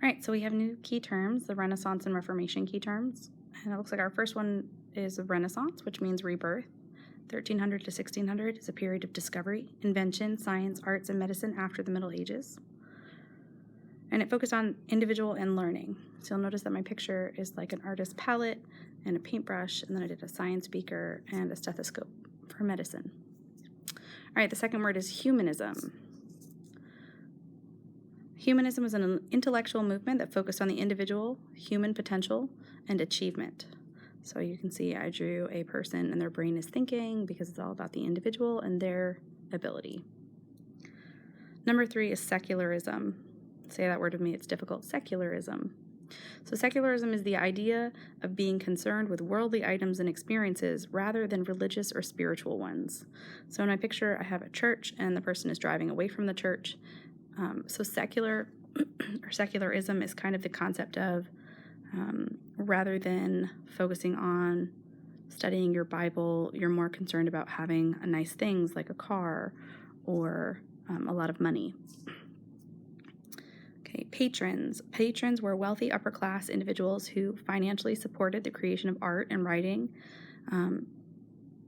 All right, so we have new key terms, the Renaissance and Reformation key terms. And it looks like our first one is the Renaissance, which means rebirth. 1300 to 1600 is a period of discovery, invention, science, arts, and medicine after the Middle Ages. And it focused on individual and learning. So you'll notice that my picture is like an artist's palette and a paintbrush, and then I did a science beaker and a stethoscope for medicine. All right, the second word is humanism. Humanism was an intellectual movement that focused on the individual, human potential, and achievement. So you can see I drew a person and their brain is thinking because it's all about the individual and their ability. Number 3 is secularism. Say that word with me, it's difficult. Secularism. So secularism is the idea of being concerned with worldly items and experiences rather than religious or spiritual ones. So in my picture, I have a church and the person is driving away from the church. So secular or secularism is kind of the concept of rather than focusing on studying your Bible, you're more concerned about having nice things like a car or a lot of money. Okay, patrons. Patrons were wealthy upper-class individuals who financially supported the creation of art and writing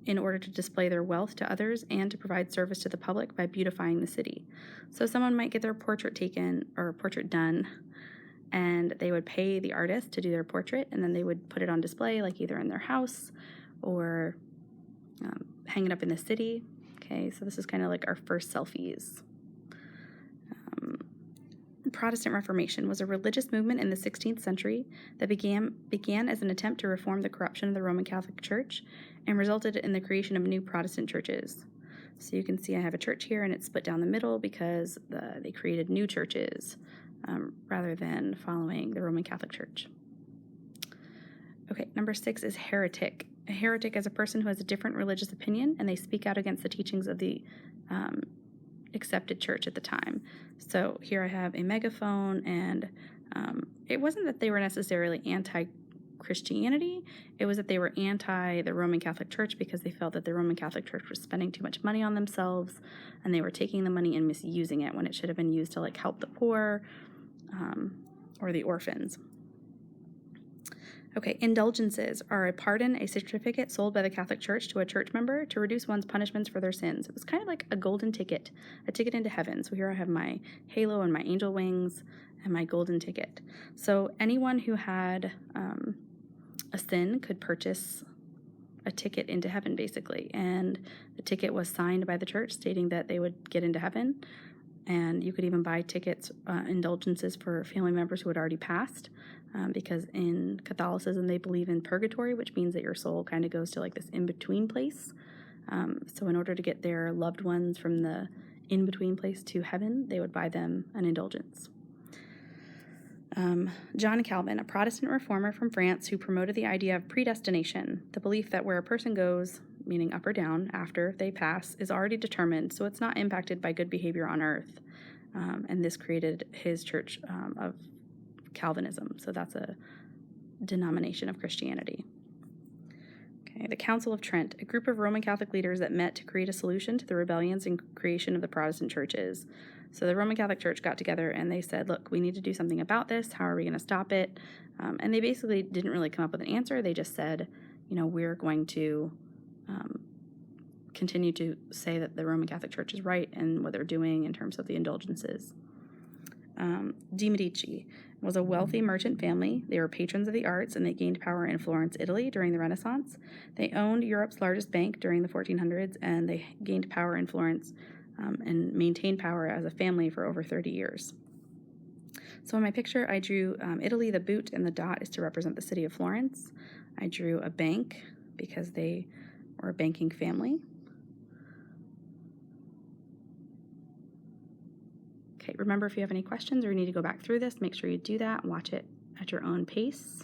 in order to display their wealth to others and to provide service to the public by beautifying the city. So someone might get their portrait taken or portrait done, and they would pay the artist to do their portrait, and then they would put it on display, like either in their house or hang it up in the city. Okay, so this is kind of like our first selfies. Protestant Reformation was a religious movement in the 16th century that began as an attempt to reform the corruption of the Roman Catholic Church and resulted in the creation of new Protestant churches. So you can see I have a church here and it's split down the middle because they created new churches rather than following the Roman Catholic Church. Okay, number 6 is heretic. A heretic is a person who has a different religious opinion and they speak out against the teachings of the accepted church at the time. So here I have a megaphone, and it wasn't that they were necessarily anti-Christianity, it was that they were anti the Roman Catholic Church because they felt that the Roman Catholic Church was spending too much money on themselves and they were taking the money and misusing it when it should have been used to like help the poor or the orphans. Okay, indulgences are a pardon, a certificate sold by the Catholic Church to a church member to reduce one's punishments for their sins. It was kind of like a golden ticket, a ticket into heaven. So here I have my halo and my angel wings and my golden ticket. So anyone who had a sin could purchase a ticket into heaven, basically. And the ticket was signed by the church stating that they would get into heaven. And you could even buy tickets, indulgences for family members who had already passed. Because in Catholicism, they believe in purgatory, which means that your soul kind of goes to like this in-between place. So in order to get their loved ones from the in-between place to heaven, they would buy them an indulgence. John Calvin, a Protestant reformer from France who promoted the idea of predestination, the belief that where a person goes, meaning up or down, after they pass, is already determined, so it's not impacted by good behavior on earth. And this created his church of Calvinism, so that's a denomination of Christianity. Okay, the Council of Trent, a group of Roman Catholic leaders that met to create a solution to the rebellions and creation of the Protestant churches. So the Roman Catholic Church got together and they said, look, we need to do something about this. How are we going to stop it? And they basically didn't really come up with an answer. They just said, we're going to continue to say that the Roman Catholic Church is right and what they're doing in terms of the indulgences. De Medici was a wealthy merchant family. They were patrons of the arts, and they gained power in Florence, Italy during the Renaissance. They owned Europe's largest bank during the 1400s, and they gained power in Florence and maintained power as a family for over 30 years. So in my picture, I drew Italy. The boot and the dot is to represent the city of Florence. I drew a bank because they were a banking family. Okay, remember if you have any questions or you need to go back through this, make sure you do that and watch it at your own pace.